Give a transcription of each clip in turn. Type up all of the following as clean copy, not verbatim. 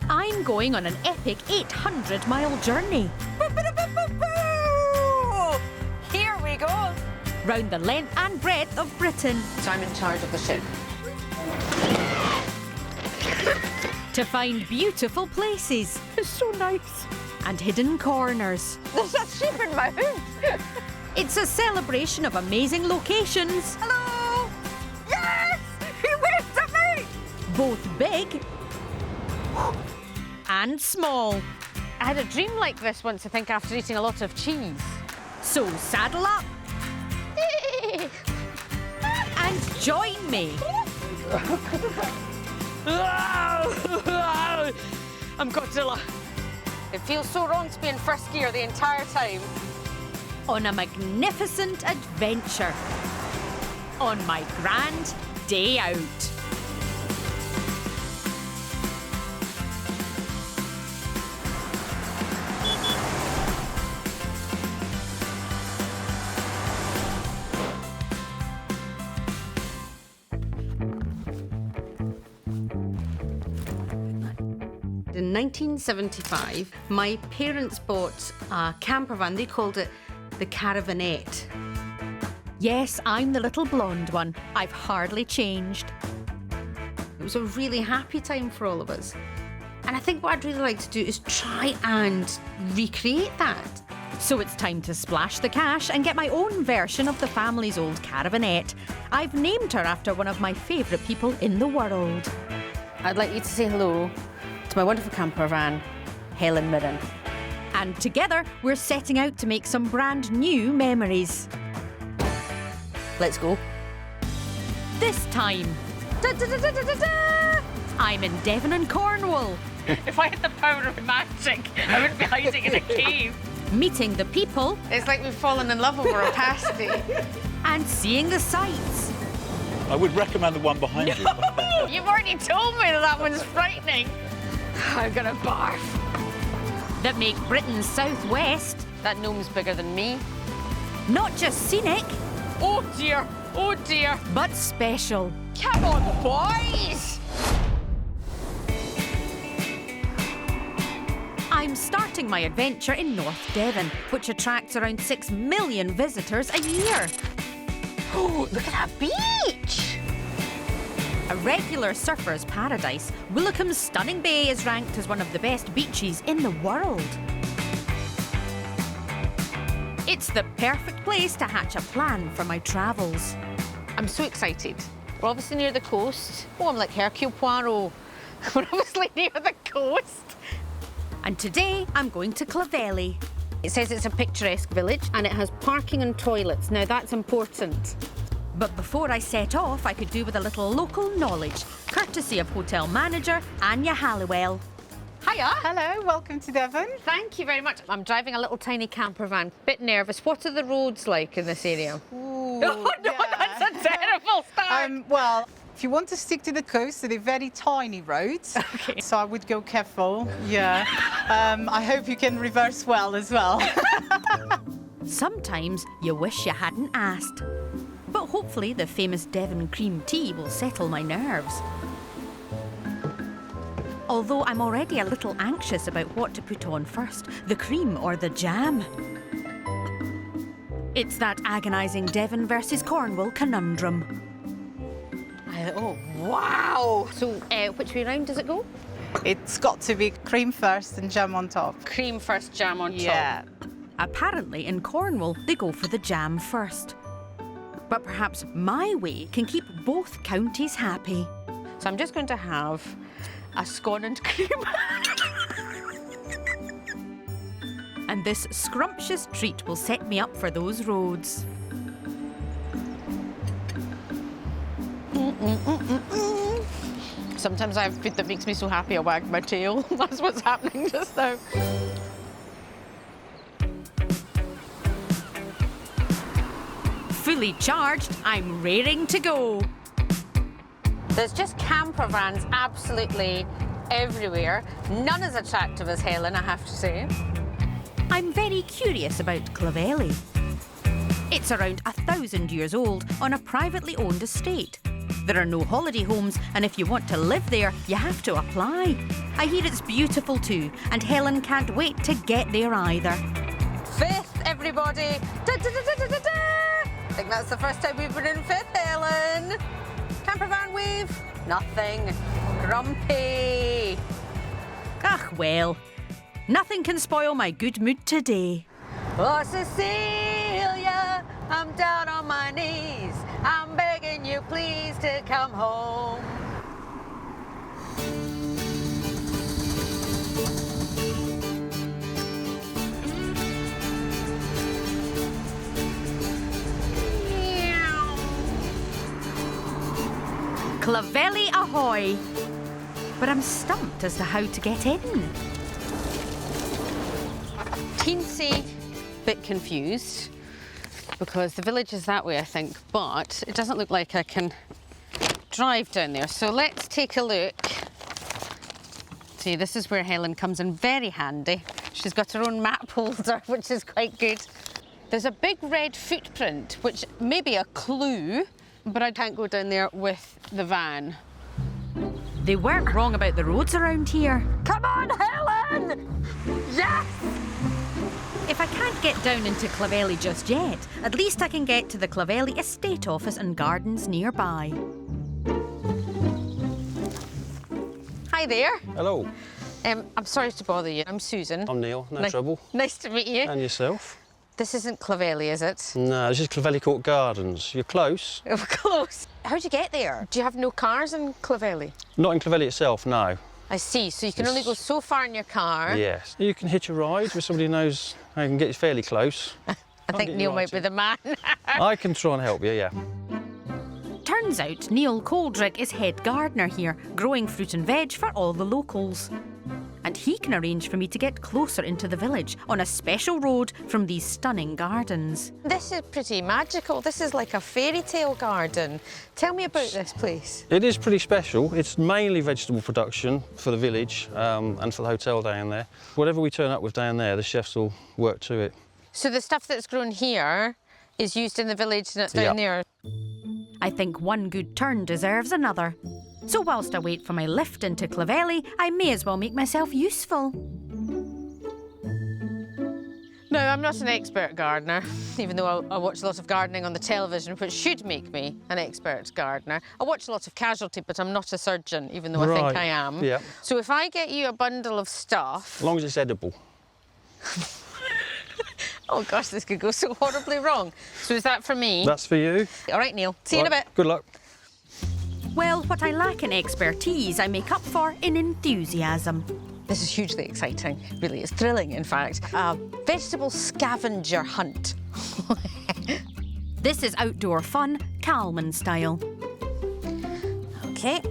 I'm going on an epic 800-mile journey. Here we go. Round the length and breadth of Britain. So I'm in charge of the ship. To find beautiful places. It's so nice. And hidden corners. There's a ship in my hood. It's a celebration of amazing locations. Hello! Yes! He waved at me! Both big and small. I had a dream like this once, I think, after eating a lot of cheese. So saddle up and join me. I'm Godzilla. It feels so wrong to be in first gear the entire time. On a magnificent adventure. On my grand day out. In 1975, my parents bought a campervan. They called it the Caravanette. Yes, I'm the little blonde one. I've hardly changed. It was a really happy time for all of us. And I think what I'd really like to do is try and recreate that. So it's time to splash the cash and get my own version of the family's old Caravanette. I've named her after one of my favourite people in the world. I'd like you to say hello to my wonderful campervan, Helen Mirren. And together, we're setting out to make some brand new memories. Let's go. This time, I'm in Devon and Cornwall. If I had the power of magic, I wouldn't be hiding in a cave. Meeting the people It's like we've fallen in love over a pasty. and seeing the sights. I would recommend the one behind you. You've already told me that one's frightening. I'm gonna barf. That make Britain's southwest That gnome's bigger than me. not just scenic, Oh dear, oh dear. but special. Come on, boys! I'm starting my adventure in North Devon, which attracts around 6 million visitors a year. Oh, look at that beach! A regular surfer's paradise, Willicomb's stunning bay is ranked as one of the best beaches in the world. It's the perfect place to hatch a plan for my travels. I'm so excited. We're obviously near the coast. Oh, I'm like Hercule Poirot. We're obviously near the coast. And today, I'm going to Clovelly. It says it's a picturesque village and it has parking and toilets. Now that's important. But before I set off, I could do with a little local knowledge, courtesy of hotel manager Anya Halliwell. Hiya. Hello, welcome to Devon. Thank you very much. I'm driving a little tiny camper van. Bit nervous. What are the roads like in this area? Ooh, Oh, no, that's a terrible start. Well, if you want to stick to the coast, they're very tiny roads. Okay. So I would go careful. Yeah. I hope you can reverse well as well. Sometimes you wish you hadn't asked. But hopefully the famous Devon cream tea will settle my nerves. Although I'm already a little anxious about what to put on first, the cream or the jam. It's that agonising Devon versus Cornwall conundrum. Oh, wow. So, which way round does it go? It's got to be cream first and jam on top. Cream first, jam on Yeah. top. Apparently in Cornwall they go for the jam first. But perhaps my way can keep both counties happy. So I'm just going to have a scone and cream. And this scrumptious treat will set me up for those roads. Sometimes I have food that makes me so happy I wag my tail. That's what's happening just now. Fully charged, I'm raring to go. There's just camper vans absolutely everywhere. None as attractive as Helen, I have to say. I'm very curious about Clovelly. It's around 1,000 years old on a privately owned estate. There are no holiday homes, and if you want to live there, you have to apply. I hear it's beautiful too, and Helen can't wait to get there either. Fifth, everybody. Da, da, da, da, da, da. I think that's the first time we've been in Fifth, Helen. Campervan wave. Nothing. Grumpy. Ah, well. Nothing can spoil my good mood today. Oh, Cecilia, I'm down on my knees. I'm begging you, please, to come home. Clovelly ahoy! But I'm stumped as to how to get in. Teensy bit confused because the village is that way, I think, but it doesn't look like I can drive down there. So let's take a look. See, this is where Helen comes in very handy. She's got her own map holder, which is quite good. There's a big red footprint, which may be a clue, but I can't go down there with the van. They weren't wrong about the roads around here. Come on, Helen! Yes! If I can't get down into Clovelly just yet, at least I can get to the Clovelly estate office and gardens nearby. Hi there. Hello, I'm sorry to bother you. I'm Susan. I'm Neil, no trouble. Nice to meet you. And yourself? This isn't Clovelly, is it? No, this is Clovelly Court Gardens. You're close. We're close. How'd you get there? Do you have no cars in Clovelly? Not in Clovelly itself, no. I see, so you can only go so far in your car. Yes. You can hitch a ride with somebody who knows how you can get fairly close. I think Neil might be the man. I can try and help you, yeah. Turns out Neil Coldrick is head gardener here, growing fruit and veg for all the locals. And he can arrange for me to get closer into the village on a special road from these stunning gardens. This is pretty magical. This is like a fairy tale garden. Tell me about this place. It is pretty special. It's mainly vegetable production for the village and for the hotel down there. Whatever we turn up with down there, the chefs will work to it. So the stuff that's grown here is used in the village and it's down there. I think one good turn deserves another. So whilst I wait for my lift into Clovelly, I may as well make myself useful. No, I'm not an expert gardener, even though I watch a lot of gardening on the television, which should make me an expert gardener. I watch a lot of Casualty, but I'm not a surgeon, even though I think I am. Yeah. So if I get you a bundle of stuff... As long as it's edible. Oh gosh, this could go so horribly wrong. So is that for me? That's for you. All right, Neil. See you in a bit. Good luck. Well, what I lack in expertise, I make up for in enthusiasm. This is hugely exciting, really. It's thrilling, in fact. A vegetable scavenger hunt. This is outdoor fun, Calman style. OK.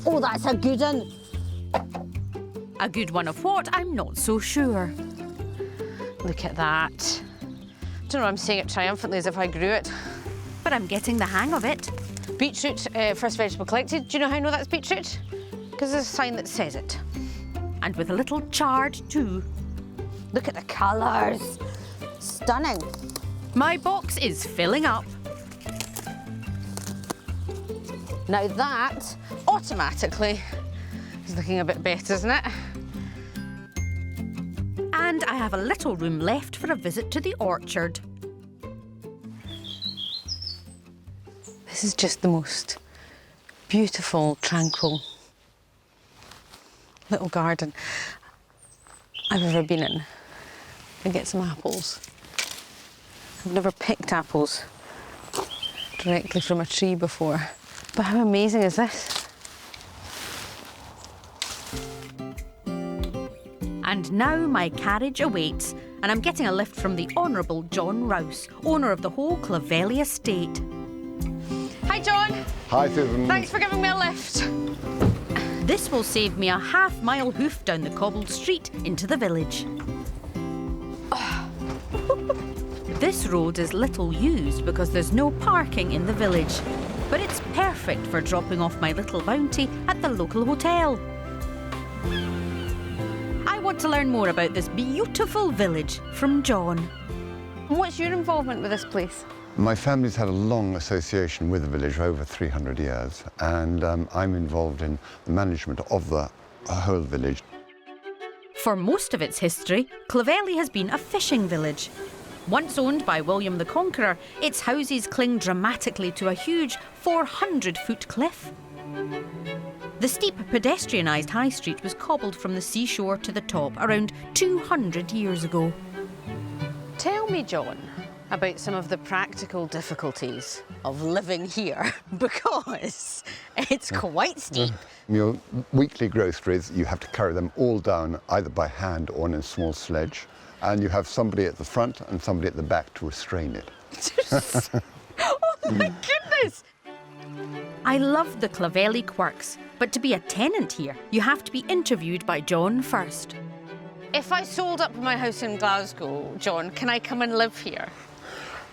Oh, that's a good one. A good one of what? I'm not so sure. Look at that. I don't know, I'm saying it triumphantly as if I grew it. But I'm getting the hang of it. Beetroot, first vegetable collected. Do you know how I know that's beetroot? Because there's a sign that says it. And with a little chard too. Look at the colours. Stunning. My box is filling up. Now that, automatically, is looking a bit better, isn't it? And I have a little room left for a visit to the orchard. This is just the most beautiful, tranquil little garden I've ever been in. I get some apples. I've never picked apples directly from a tree before. But how amazing is this? And now my carriage awaits, and I'm getting a lift from the Honourable John Rous, owner of the whole Clovelly estate. Hi, John. Hi, Susan. Thanks for giving me a lift. This will save me a half-mile hoof down the cobbled street into the village. This road is little used because there's no parking in the village, but it's perfect for dropping off my little bounty at the local hotel. I want to learn more about this beautiful village from John. What's your involvement with this place? My family's had a long association with the village, over 300 years, and I'm involved in the management of the whole village. For most of its history, Clovelly has been a fishing village. Once owned by William the Conqueror, its houses cling dramatically to a huge 400-foot cliff. The steep pedestrianised high street was cobbled from the seashore to the top around 200 years ago. Tell me, John, about some of the practical difficulties of living here, because it's quite steep. Your weekly groceries, you have to carry them all down either by hand or in a small sledge, and you have somebody at the front and somebody at the back to restrain it. Oh my goodness! I love the Clovelly quirks, but to be a tenant here, you have to be interviewed by John first. If I sold up my house in Glasgow, John, can I come and live here?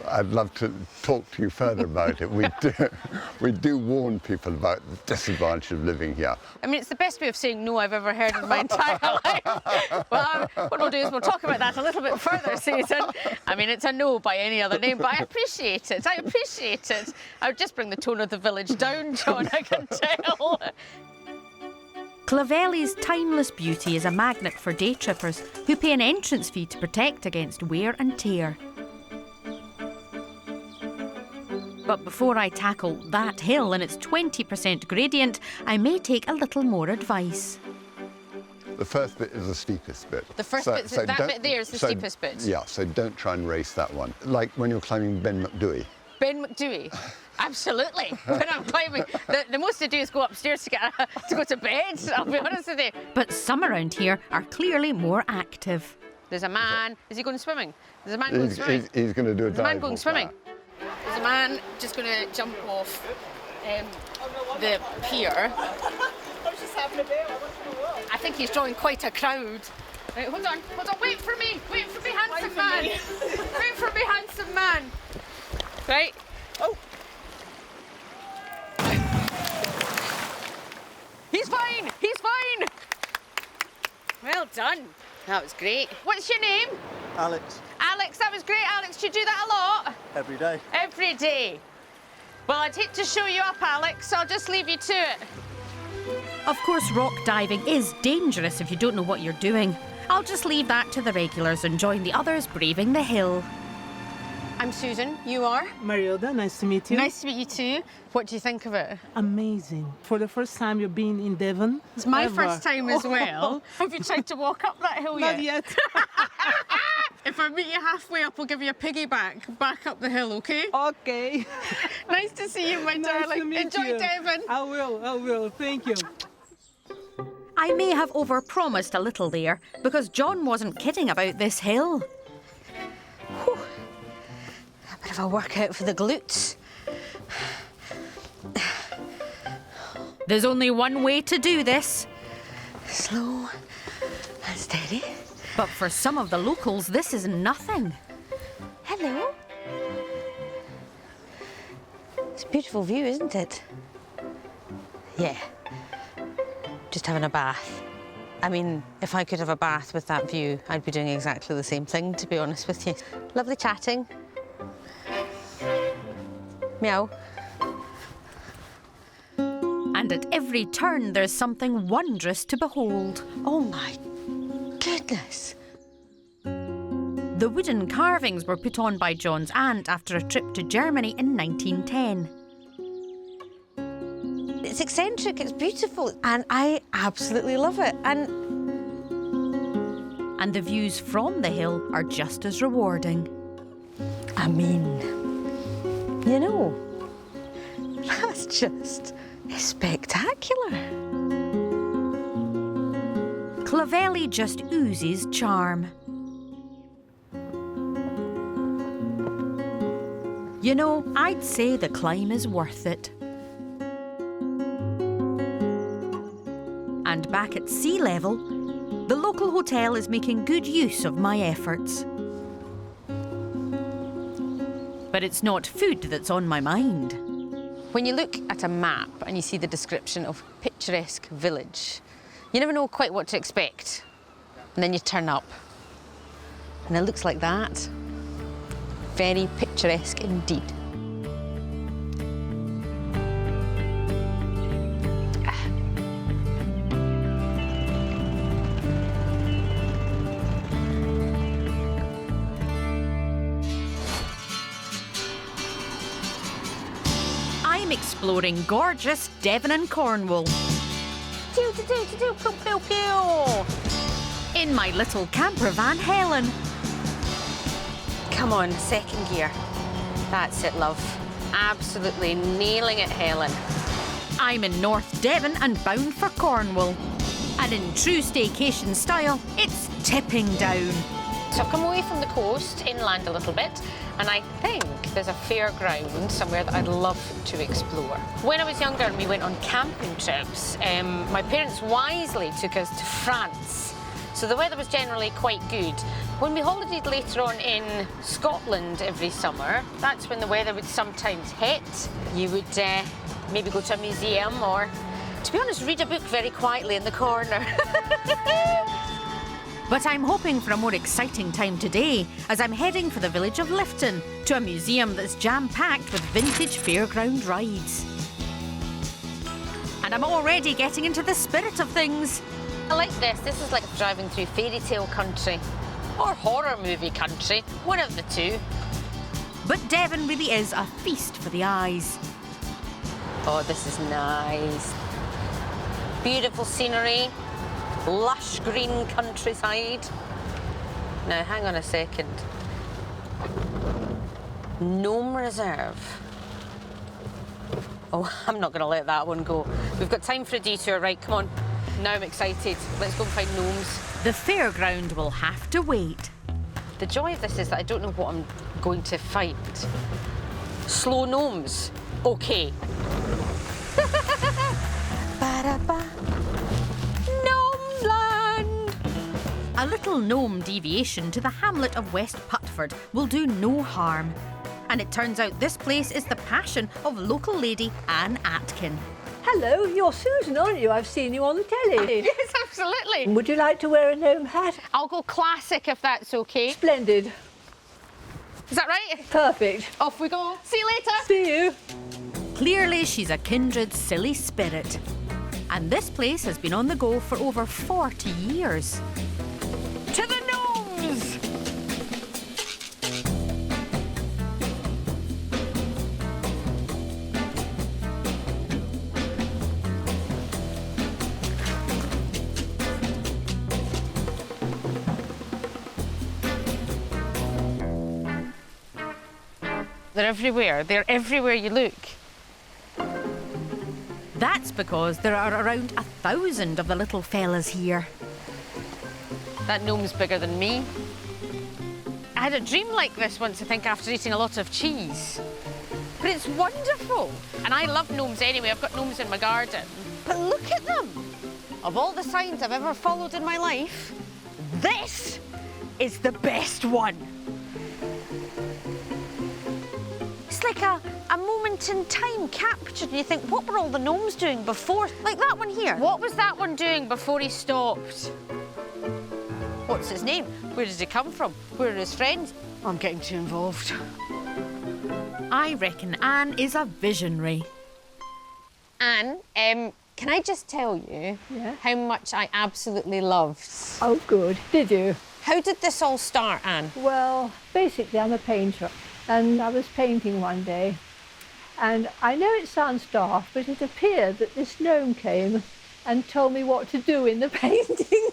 I'd love to talk to you further about it. We do warn people about the disadvantage of living here. I mean, it's the best way of saying no I've ever heard in my entire life. Well, what we'll do is we'll talk about that a little bit further, Susan. I mean, it's a no by any other name, but I appreciate it. I appreciate it. I would just bring the tone of the village down, John, I can tell. Clovelly's timeless beauty is a magnet for day trippers who pay an entrance fee to protect against wear and tear. But before I tackle that hill and its 20% gradient, I may take a little more advice. The first bit is the steepest bit. The first bit, that bit there is the steepest bit? Yeah, so don't try and race that one. Like when you're climbing Ben Macdui. Ben Macdui? Absolutely. When I'm climbing, the most to do is go upstairs to go to bed, I'll be honest with you. But some around here are clearly more active. There's a man. Is he going swimming? There's a man going swimming. He's going to do a dive. There's a man going swimming. There's a man just going to jump off the pier. I think he's drawing quite a crowd. Right, hold on, wait for me, handsome man. Wait for me, handsome man. Right. Oh. He's fine. Well done. That was great. What's your name? Alex. Alex, that was great, Alex. Do you do that a lot? Every day. Every day. Well, I'd hate to show you up, Alex, so I'll just leave you to it. Of course, rock diving is dangerous if you don't know what you're doing. I'll just leave that to the regulars and join the others braving the hill. I'm Susan. You are? Marilda, nice to meet you. Nice to meet you too. What do you think of it? Amazing. For the first time you've been in Devon? It's my ever. first time as well. Have you tried to walk up that hill yet? Not yet. If I meet you halfway up, I'll give you a piggyback back up the hill, okay? Okay. Nice to see you, my Nice darling. to meet Enjoy you. Devon. I will. Thank you. I may have overpromised a little there, because John wasn't kidding about this hill. Whew. A bit of a workout for the glutes. There's only one way to do this. Slow and steady. But for some of the locals, this is nothing. Hello. It's a beautiful view, isn't it? Yeah. Just having a bath. I mean, if I could have a bath with that view, I'd be doing exactly the same thing, to be honest with you. Lovely chatting. Meow. And at every turn, there's something wondrous to behold. Oh my goodness. The wooden carvings were put on by John's aunt after a trip to Germany in 1910. It's eccentric, it's beautiful, and I absolutely love it. And the views from the hill are just as rewarding. I mean, you know, that's just spectacular. Clovelly just oozes charm. You know, I'd say the climb is worth it. And back at sea level, the local hotel is making good use of my efforts. But it's not food that's on my mind. When you look at a map and you see the description of picturesque village, you never know quite what to expect. And then you turn up, and it looks like that. Very picturesque indeed. I'm exploring gorgeous Devon and Cornwall. In my little campervan, Helen. Come on, second gear. That's it, love. Absolutely nailing it, Helen. I'm in North Devon and bound for Cornwall. And in true staycation style, it's tipping down. So I've come away from the coast, inland a little bit, and I think there's a fairground somewhere that I'd love to explore. When I was younger and we went on camping trips, my parents wisely took us to France. So the weather was generally quite good. When we holidayed later on in Scotland every summer, that's when the weather would sometimes hit. You would maybe go to a museum or, to be honest, read a book very quietly in the corner. But I'm hoping for a more exciting time today as I'm heading for the village of Lifton to a museum that's jam-packed with vintage fairground rides. And I'm already getting into the spirit of things. I like this. This is like driving through fairy tale country or horror movie country, one of the two. But Devon really is a feast for the eyes. Oh, this is nice. Beautiful scenery, lush green countryside. Now, hang on a second. Gnome Reserve. Oh, I'm not going to let that one go. We've got time for a detour, right? Come on. Now I'm excited. Let's go and find gnomes. The fairground will have to wait. The joy of this is that I don't know what I'm going to find. Slow gnomes. Okay. Ba-da-ba. Gnome land. A little gnome deviation to the hamlet of West Putford will do no harm. And it turns out this place is the passion of local lady Anne Atkin. Hello, you're Susan, aren't you? I've seen you on the telly. Yes, absolutely. Would you like to wear a gnome hat? I'll go classic if that's okay. Splendid. Is that right? Perfect. Off we go. See you later. See you. Clearly she's a kindred silly spirit. And this place has been on the go for over 40 years. To the gnomes! They're everywhere. They're everywhere you look. That's because there are around 1,000 of the little fellas here. That gnome's bigger than me. I had a dream like this once, I think, after eating a lot of cheese. But it's wonderful. And I love gnomes anyway. I've got gnomes in my garden. But look at them. Of all the signs I've ever followed in my life, this is the best one. It's like a moment in time captured, and you think, what were all the gnomes doing before? Like that one here. What was that one doing before he stopped? What's his name? Where does he come from? Where are his friends? I'm getting too involved. I reckon Anne is a visionary. Anne, can I just tell you how much I absolutely loved? Oh, good. Did you? How did this all start, Anne? Well, basically, I'm a painter. And I was painting one day. And I know it sounds daft, but it appeared that this gnome came and told me what to do in the painting.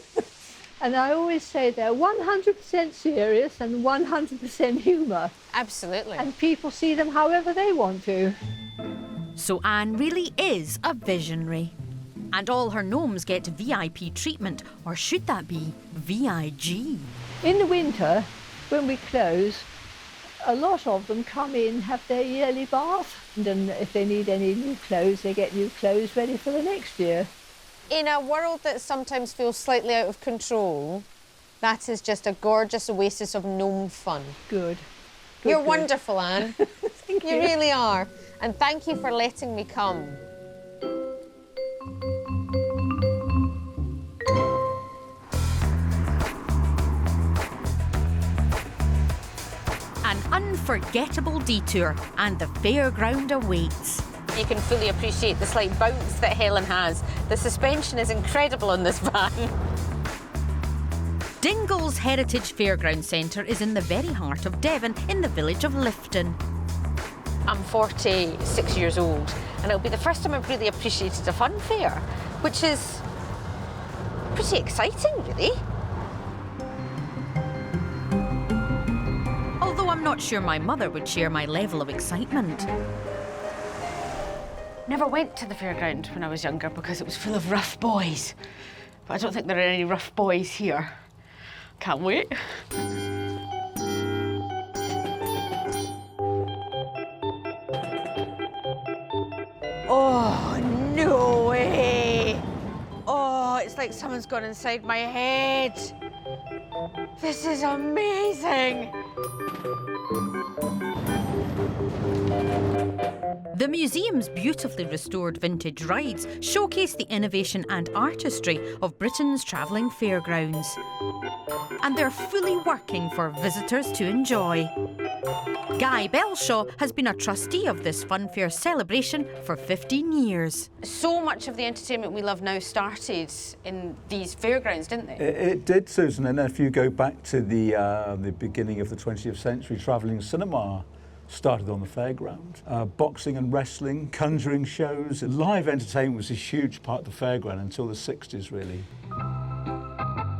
And I always say they're 100% serious and 100% humour. Absolutely. And people see them however they want to. So Anne really is a visionary. And all her gnomes get VIP treatment, or should that be VIG? In the winter, when we close, a lot of them come in, have their yearly bath, and if they need any new clothes, they get new clothes ready for the next year. In a world that sometimes feels slightly out of control, that is just a gorgeous oasis of gnome fun. Good. You're wonderful, Anne. Thank you. You really are. And thank you for letting me come. An unforgettable detour, and the fairground awaits. You can fully appreciate the slight bounce that Helen has. The suspension is incredible on this van. Dingles Heritage Fairground Centre is in the very heart of Devon, in the village of Lifton. I'm 46 years old, and it'll be the first time I've really appreciated a fun fair, which is pretty exciting, really. Although I'm not sure my mother would share my level of excitement. Never went to the fairground when I was younger because it was full of rough boys. But I don't think there are any rough boys here. Can't wait. Oh, no way! Oh, it's like someone's gone inside my head. This is amazing! The museum's beautifully restored vintage rides showcase the innovation and artistry of Britain's travelling fairgrounds. And they're fully working for visitors to enjoy. Guy Belshaw has been a trustee of this fun fair celebration for 15 years. So much of the entertainment we love now started in these fairgrounds, didn't they? It did, Susan. And if you go back to the beginning of the 20th century, travelling cinema started on the fairground. Boxing and wrestling, conjuring shows, live entertainment was a huge part of the fairground until the 60s, really.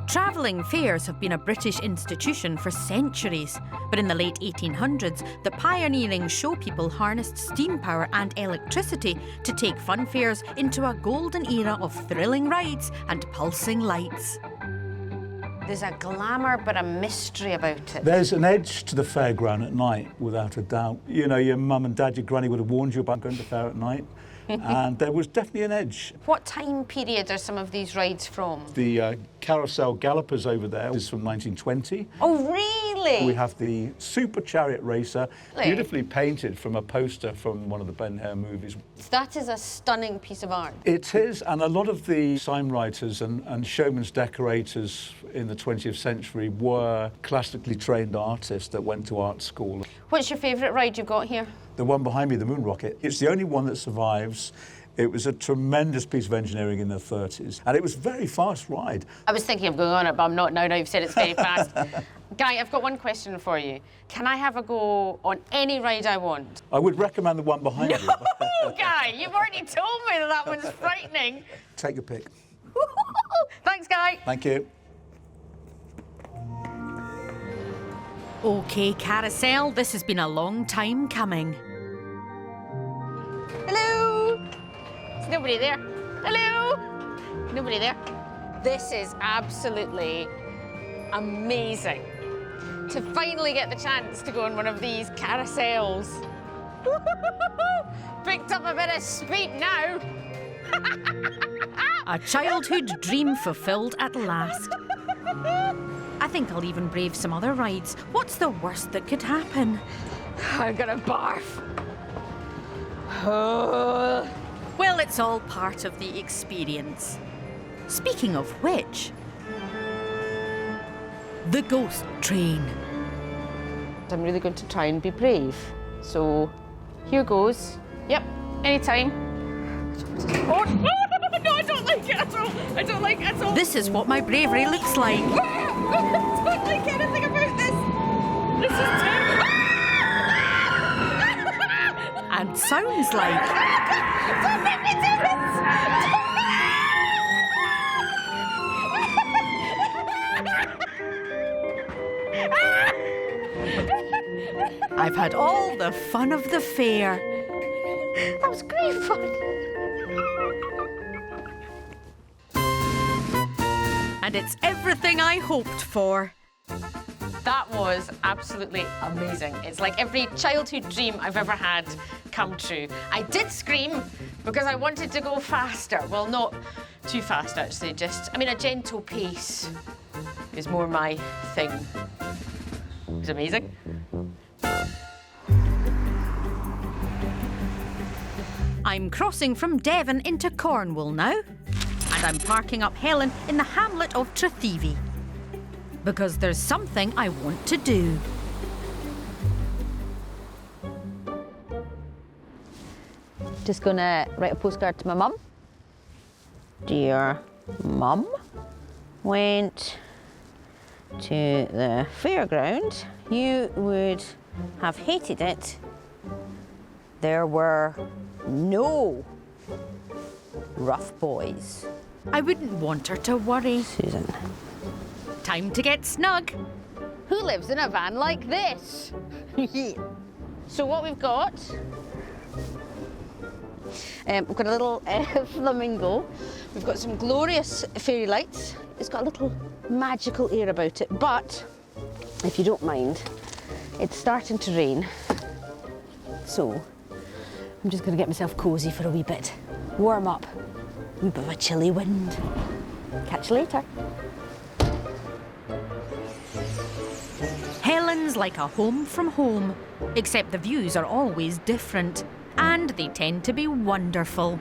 Travelling fairs have been a British institution for centuries, but in the late 1800s, the pioneering show people harnessed steam power and electricity to take fun fairs into a golden era of thrilling rides and pulsing lights. There's a glamour but a mystery about it. There's an edge to the fairground at night, without a doubt. You know, your mum and dad, your granny would have warned you about going to the fair at night. And there was definitely an edge. What time period are some of these rides from? The carousel gallopers over there is from 1920. Oh, really? We have the super chariot racer, Really? beautifully painted from a poster from one of the Ben-Hur movies. That is a stunning piece of art. It is, and a lot of the sign writers and showman's decorators in the 20th century were classically trained artists that went to art school. What's your favourite ride you've got here? The one behind me, the moon rocket, it's the only one that survives. It was a tremendous piece of engineering in the 30s, and it was a very fast ride. I was thinking of going on it, but I'm not now. Now you've said it's very fast. Guy, I've got one question for you. Can I have a go on any ride I want? I would recommend the one behind you. Oh, Guy, you've already told me that one's frightening. Take your pick. Thanks, Guy. Thank you. OK, Carousel, this has been a long time coming. Hello? Is nobody there? Hello? Nobody there? This is absolutely amazing. To finally get the chance to go on one of these carousels. Picked up a bit of speed now. A childhood dream fulfilled at last. I think I'll even brave some other rides. What's the worst that could happen? I'm gonna barf. Oh. Well, it's all part of the experience. Speaking of which, the ghost train. I'm really going to try and be brave. So, here goes. Yep, anytime. Oh, no, I don't like it at all. I don't like it at all. This is what my bravery looks like. I don't like anything about this. This is terrible. And sounds like. Don't make me do this. I've had all the fun of the fair. That was great fun. And it's everything I hoped for. That was absolutely amazing. It's like every childhood dream I've ever had come true. I did scream because I wanted to go faster. Well, not too fast, actually. Just, I mean, a gentle pace is more my thing. It was amazing. I'm crossing from Devon into Cornwall now, and I'm parking up Helen in the hamlet of Tintagel, because there's something I want to do. Just gonna write a postcard to my mum. Dear Mum, went to the fairground. You would have hated it. There were no rough boys. I wouldn't want her to worry. Susan. Time to get snug. Who lives in a van like this? So what we've got, we've got a little flamingo. We've got some glorious fairy lights. It's got a little magical air about it, but if you don't mind, it's starting to rain. So I'm just gonna get myself cozy for a wee bit. Warm up. A wee bit of a chilly wind. Catch you later. Helen's like a home from home, except the views are always different, and they tend to be wonderful.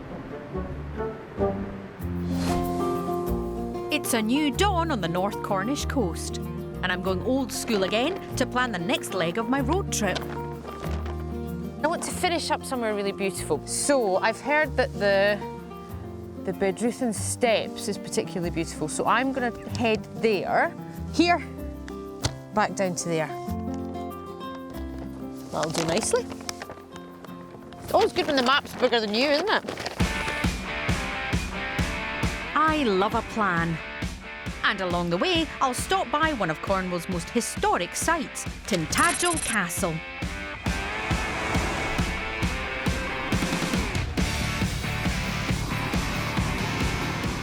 It's a new dawn on the North Cornish coast, and I'm going old school again to plan the next leg of my road trip. I want to finish up somewhere really beautiful. So I've heard that the Bedruthan Steps is particularly beautiful, so I'm going to head there, here, back down to there. That'll do nicely. It's always good when the map's bigger than you, isn't it? I love a plan. And along the way, I'll stop by one of Cornwall's most historic sites, Tintagel Castle.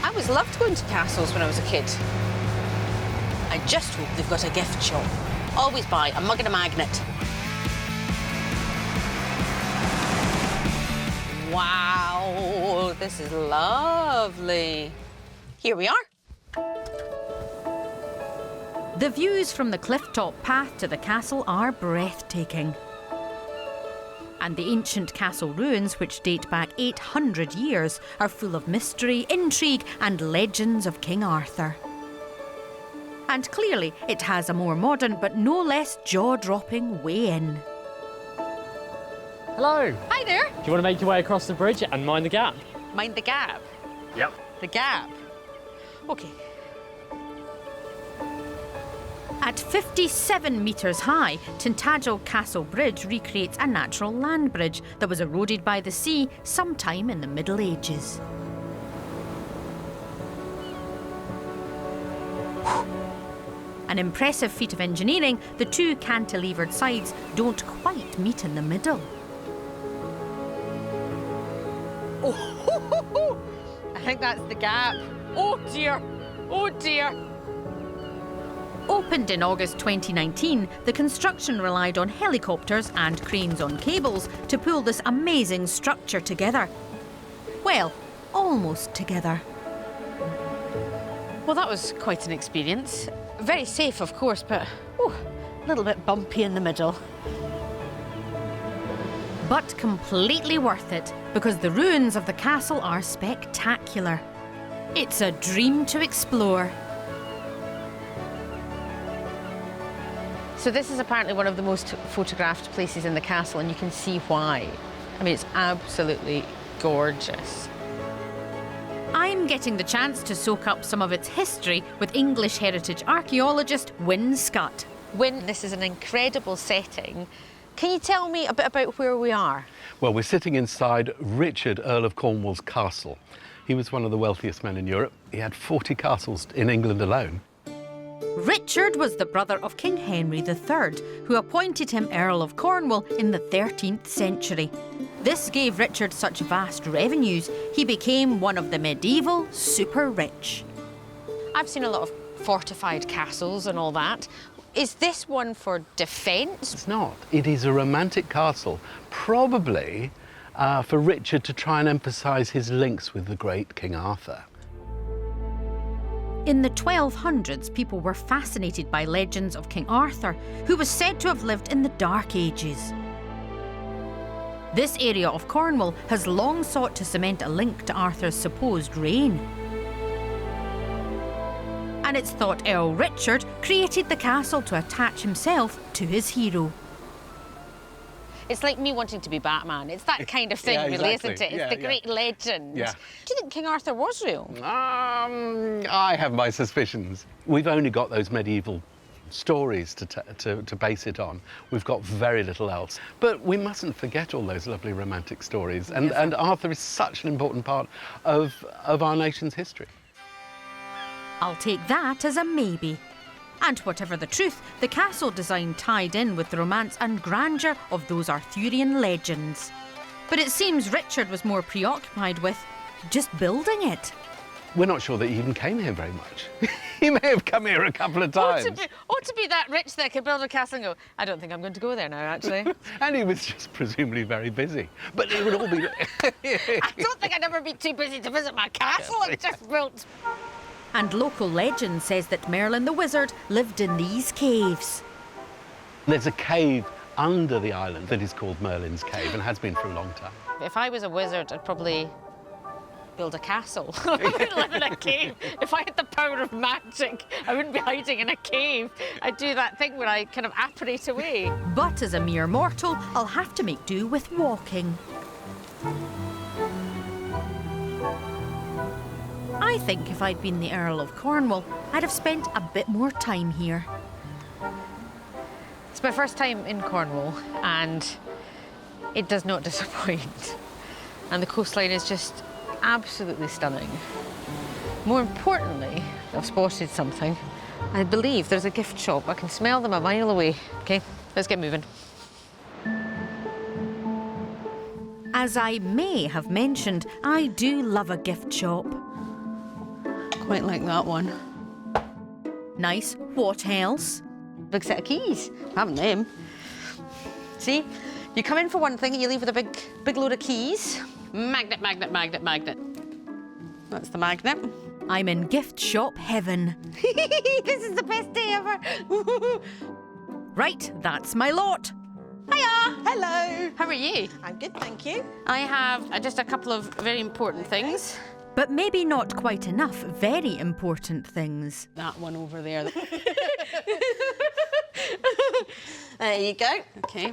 I always loved going to castles when I was a kid. I just hope they've got a gift shop. Always buy a mug and a magnet. Wow, this is lovely. Here we are. The views from the clifftop path to the castle are breathtaking. And the ancient castle ruins, which date back 800 years, are full of mystery, intrigue and legends of King Arthur. And clearly it has a more modern but no less jaw-dropping way in. Hello. Hi there. Do you want to make your way across the bridge and mind the gap? Mind the gap. Yep. The gap. Okay. At 57 metres high, Tintagel Castle Bridge recreates a natural land bridge that was eroded by the sea sometime in the Middle Ages. An impressive feat of engineering, the two cantilevered sides don't quite meet in the middle. Oh, I think that's the gap. Oh dear. Oh dear. Opened in August 2019, the construction relied on helicopters and cranes on cables to pull this amazing structure together. Well, almost together. Well, that was quite an experience. Very safe, of course, but a little bit bumpy in the middle. But completely worth it, because the ruins of the castle are spectacular. It's a dream to explore. So this is apparently one of the most photographed places in the castle, and you can see why. I mean, it's absolutely gorgeous. I'm getting the chance to soak up some of its history with English heritage archaeologist Wyn Scott. Wyn, this is an incredible setting. Can you tell me a bit about where we are? Well, we're sitting inside Richard, Earl of Cornwall's castle. He was one of the wealthiest men in Europe. He had 40 castles in England alone. Richard was the brother of King Henry III, who appointed him Earl of Cornwall in the 13th century. This gave Richard such vast revenues, he became one of the medieval super rich. I've seen a lot of fortified castles and all that. Is this one for defence? It's not. It is a romantic castle, probably for Richard to try and emphasise his links with the great King Arthur. In the 1200s, people were fascinated by legends of King Arthur, who was said to have lived in the Dark Ages. This area of Cornwall has long sought to cement a link to Arthur's supposed reign. And it's thought Earl Richard created the castle to attach himself to his hero. It's like me wanting to be Batman. It's that kind of thing, Yeah, really, exactly. isn't it? It's Yeah, the yeah. great legend. Yeah. Do you think King Arthur was real? I have my suspicions. We've only got those medieval stories to base it on. We've got very little else. But we mustn't forget all those lovely romantic stories. And Arthur is such an important part of our nation's history. I'll take that as a maybe. And whatever the truth, the castle design tied in with the romance and grandeur of those Arthurian legends. But it seems Richard was more preoccupied with just building it. We're not sure that he even came here very much. He may have come here a couple of times. Ought to be that rich that could build a castle and go, I don't think I'm going to go there now, actually. And he was just presumably very busy. But it would all be... I don't think I'd ever be too busy to visit my castle I've just built. And local legend says that Merlin the wizard lived in these caves. There's a cave under the island that is called Merlin's Cave and has been for a long time. If I was a wizard, I'd probably build a castle. I wouldn't live in a cave. If I had the power of magic, I wouldn't be hiding in a cave. I'd do that thing where I kind of apparate away. But as a mere mortal, I'll have to make do with walking. I think if I'd been the Earl of Cornwall, I'd have spent a bit more time here. It's my first time in Cornwall, and it does not disappoint. And the coastline is just absolutely stunning. More importantly, I've spotted something. I believe there's a gift shop. I can smell them a mile away. Okay, let's get moving. As I may have mentioned, I do love a gift shop. Quite like that one. Nice. What else? Big set of keys. Having them. See? You come in for one thing and you leave with a big load of keys. Magnet, magnet, magnet, magnet. That's the magnet. I'm in gift shop heaven. This is the best day ever. Right, that's my lot. Hiya. Hello. How are you? I'm good, thank you. I have just a couple of very important things. But maybe not quite enough very important things. That one over there. There you go. Okay.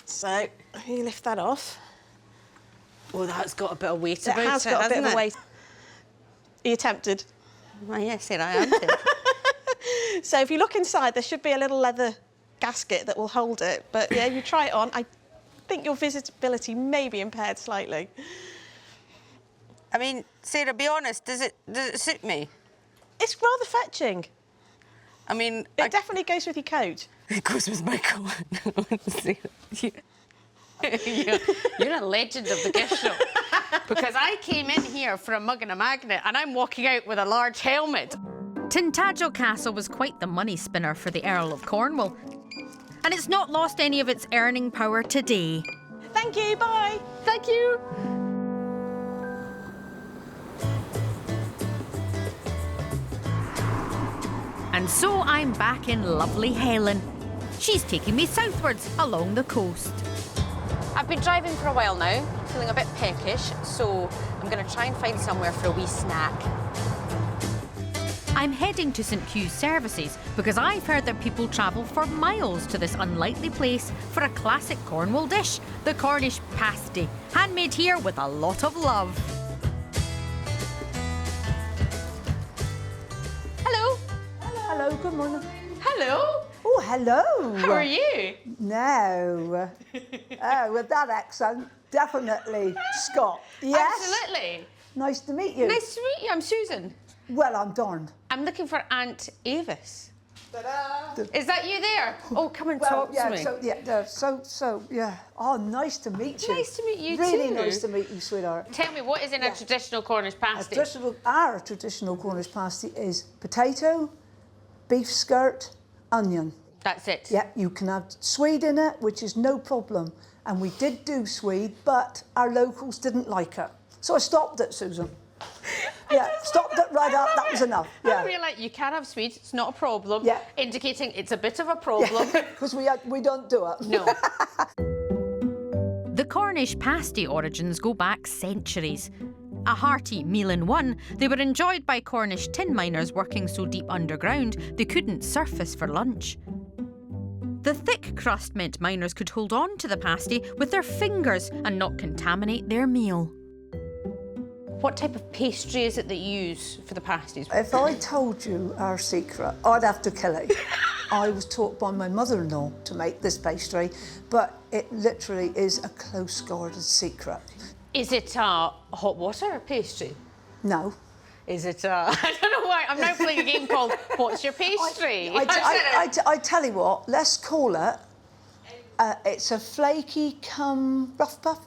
So, you lift that off. Oh, that's got a bit of weight It about it, has got a bit of a weight. Are you tempted? Well, yes, I am tempted. So if you look inside, there should be a little leather gasket that will hold it. But yeah, you try it on. I think your visibility may be impaired slightly. I mean, Sarah, be honest, does it suit me? It's rather fetching. I mean... It definitely goes with your coat. It goes with my coat. You're a legend of the gift shop. Because I came in here for a mug and a magnet and I'm walking out with a large helmet. Tintagel Castle was quite the money spinner for the Earl of Cornwall. And it's not lost any of its earning power today. Thank you, bye. Thank you. And so I'm back in lovely Helen. She's taking me southwards along the coast. I've been driving for a while now, feeling a bit peckish, so I'm going to try and find somewhere for a wee snack. I'm heading to St Hugh's Services because I've heard that people travel for miles to this unlikely place for a classic Cornwall dish, the Cornish pasty, handmade here with a lot of love. Hello. Hello, good morning. Hello. Oh, hello. How are you? No. With that accent, definitely Scott. Yes? Absolutely. Nice to meet you. Nice to meet you. I'm Susan. Well, I'm darned. I'm looking for Aunt Avis. Ta-da! Is that you there? Oh, come and talk to me. Yeah. Oh, nice to meet you. Nice to meet you really too. Nice to meet you, sweetheart. Tell me, what is in a traditional Cornish pasty? Our traditional Cornish pasty is potato, beef skirt, onion. That's it? Yeah, you can have swede in it, which is no problem. And we did do swede, but our locals didn't like it. So I stopped it, Susan. Yeah, stopped it right up. That was enough. Yeah. I realise you can have sweet, it's not a problem. Yeah. Indicating it's a bit of a problem. Because we don't do it. No. The Cornish pasty origins go back centuries. A hearty meal in one, they were enjoyed by Cornish tin miners working so deep underground they couldn't surface for lunch. The thick crust meant miners could hold on to the pasty with their fingers and not contaminate their meal. What type of pastry is it that you use for the pasties? If I told you our secret, I'd have to kill it. I was taught by my mother-in-law to make this pastry, but it literally is a close-guarded secret. Is it a hot water pastry? No. Is it I don't know why, I'm now playing a game called What's Your Pastry? I tell you what, let's call it, it's a flaky cum rough puff.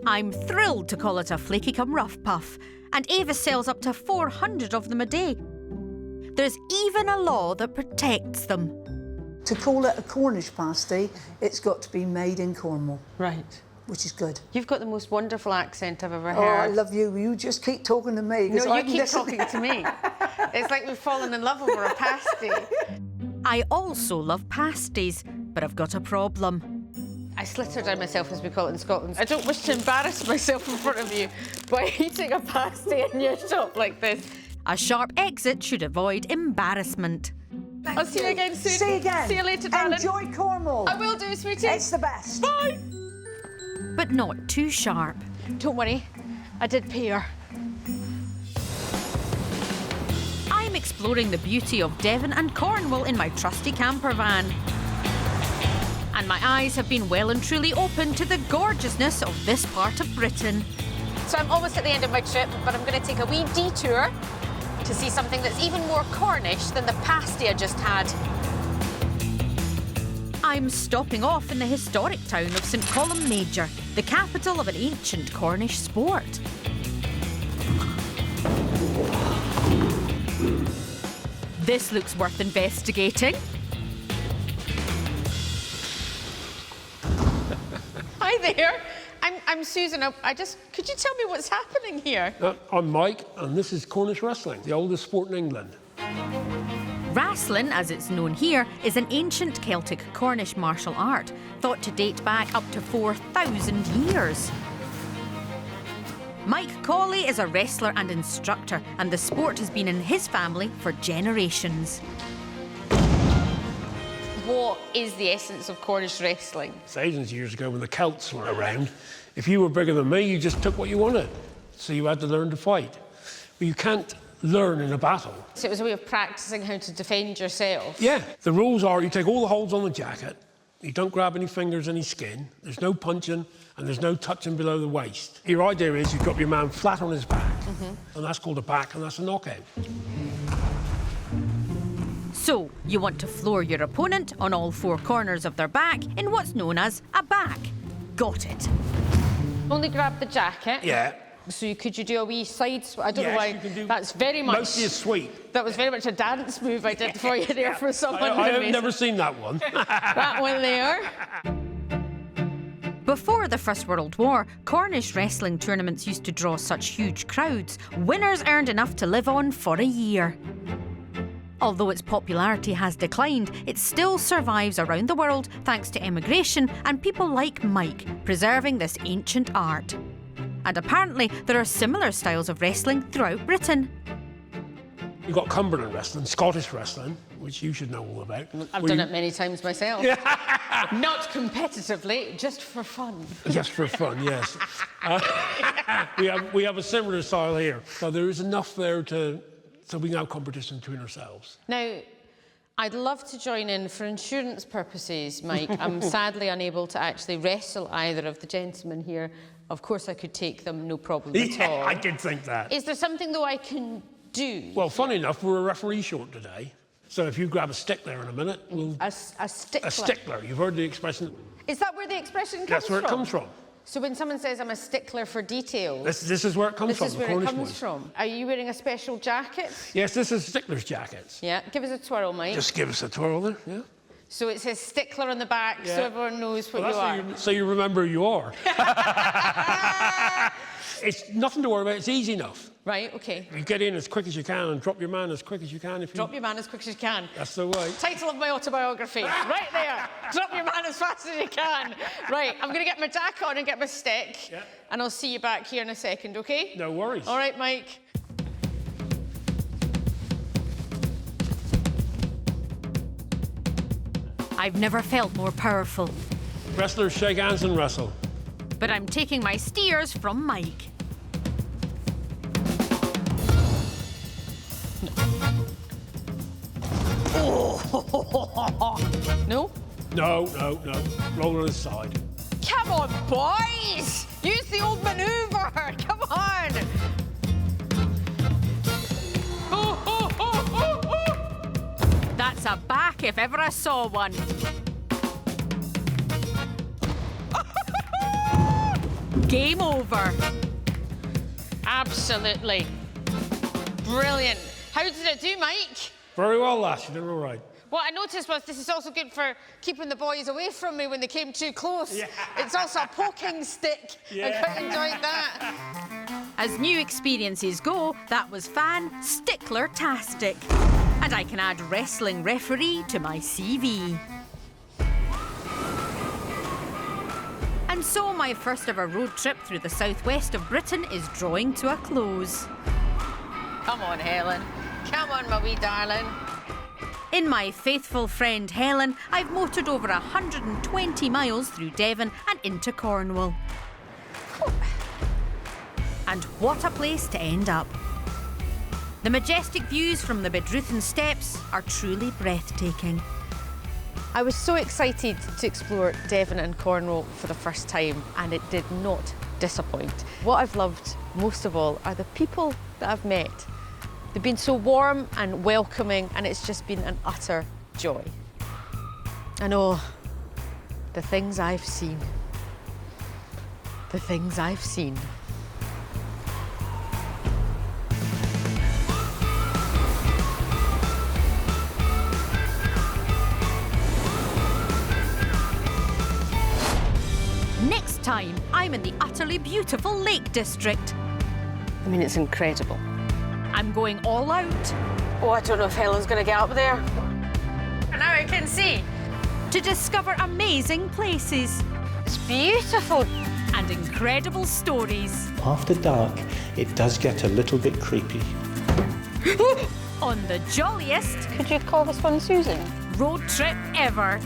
I'm thrilled to call it a flaky cum rough puff, and Ava sells up to 400 of them a day. There's even a law that protects them. To call it a Cornish pasty, it's got to be made in Cornwall. Right. Which is good. You've got the most wonderful accent I've ever heard. Oh, I love you. You just keep talking to me. No, you keep talking to me. It's like we've fallen in love over a pasty. I also love pasties, but I've got a problem. I slither down myself, as we call it in Scotland. I don't wish to embarrass myself in front of you by eating a pasty in your shop like this. A sharp exit should avoid embarrassment. I'll see you again soon. See you again. See you later, darling. Enjoy Cornwall. I will do, sweetie. It's the best. Bye. But not too sharp. Don't worry, I did pay her. I'm exploring the beauty of Devon and Cornwall in my trusty camper van. And my eyes have been well and truly opened to the gorgeousness of this part of Britain. So I'm almost at the end of my trip, but I'm going to take a wee detour to see something that's even more Cornish than the pasty I just had. I'm stopping off in the historic town of St Column Major, the capital of an ancient Cornish sport. This looks worth investigating. Hi there. I'm Susan. Could you tell me what's happening here? I'm Mike, and this is Cornish wrestling, the oldest sport in England. Wrestling, as it's known here, is an ancient Celtic Cornish martial art, thought to date back up to 4,000 years. Mike Cawley is a wrestler and instructor, and the sport has been in his family for generations. What is the essence of Cornish wrestling? Thousands of years ago, when the Celts were around, if you were bigger than me, you just took what you wanted. So you had to learn to fight. But you can't learn in a battle. So it was a way of practicing how to defend yourself? Yeah. The rules are you take all the holes on the jacket, you don't grab any fingers, any skin, there's no punching, and there's no touching below the waist. Your idea is you drop your man flat on his back, and that's called a back, and that's a knockout. So, you want to floor your opponent on all four corners of their back in what's known as a back. Got it. Only grab the jacket? Yeah. So could you do a wee side sweep? I don't know Yes, why. you can do That's very much... mostly a sweep. That was very much a dance move I did for you there for someone. I have never seen that one. That one there. Before the First World War, Cornish wrestling tournaments used to draw such huge crowds, winners earned enough to live on for a year. Although its popularity has declined, it still survives around the world thanks to emigration and people like Mike, preserving this ancient art. And apparently there are similar styles of wrestling throughout Britain. You've got Cumberland wrestling, Scottish wrestling, which you should know all about. I've done it many times myself. Not competitively, just for fun. Just for fun, yes. We have a similar style here. So there is enough there so we can have competition between ourselves. Now, I'd love to join in for insurance purposes, Mike. I'm sadly unable to actually wrestle either of the gentlemen here. Of course, I could take them, no problem at all. I did think that. Is there something, though, I can do? Well, funny enough, we're a referee short today. So if you grab a stickler in a minute, we'll... A stickler? A stickler. You've heard the expression. Is that where the expression comes from? That's where it comes from. So when someone says I'm a stickler for details... This is where it comes from, This is where it comes from. Are you wearing a special jacket? Yes, this is stickler's jackets. Yeah, give us a twirl, Mike. Just give us a twirl there, yeah. So it says stickler on the back, so everyone knows what you are. So you remember who you are. It's nothing to worry about, it's easy enough. Right, OK. You get in as quick as you can and drop your man as quick as you can. Drop your man as quick as you can. That's the way. Title of my autobiography, right there. Drop your man as fast as you can. Right, I'm going to get my jacket on and get my stick, and I'll see you back here in a second, OK? No worries. All right, Mike. I I've never felt more powerful. Wrestlers shake hands and wrestle. But I'm taking my steers from Mike. No? No. Roll on the side. Come on, boys! Use the old manoeuvre! Come on! That's a back if ever I saw one. Game over. Absolutely. Brilliant. How did it do, Mike? Very well, lass. You did all right. What I noticed was this is also good for keeping the boys away from me when they came too close. Yeah. It's also a poking stick. Yeah. I quite enjoyed that. As new experiences go, that was fan-stickler-tastic. And I can add wrestling referee to my CV. And so my first ever road trip through the southwest of Britain is drawing to a close. Come on, Helen. Come on, my wee darling. In my faithful friend Helen, I've motored over 120 miles through Devon and into Cornwall. And what a place to end up. The majestic views from the Bedruthen Steps are truly breathtaking. I was so excited to explore Devon and Cornwall for the first time, and it did not disappoint. What I've loved most of all are the people that I've met. They've been so warm and welcoming, and it's just been an utter joy. And oh, the things I've seen. The things I've seen. Next time, I'm in the utterly beautiful Lake District. I mean, it's incredible. I'm going all out. Oh, I don't know if Helen's going to get up there. Now I can see. To discover amazing places. It's beautiful. And incredible stories. After dark, it does get a little bit creepy. On the jolliest... Could you call this one Susan? ...road trip ever.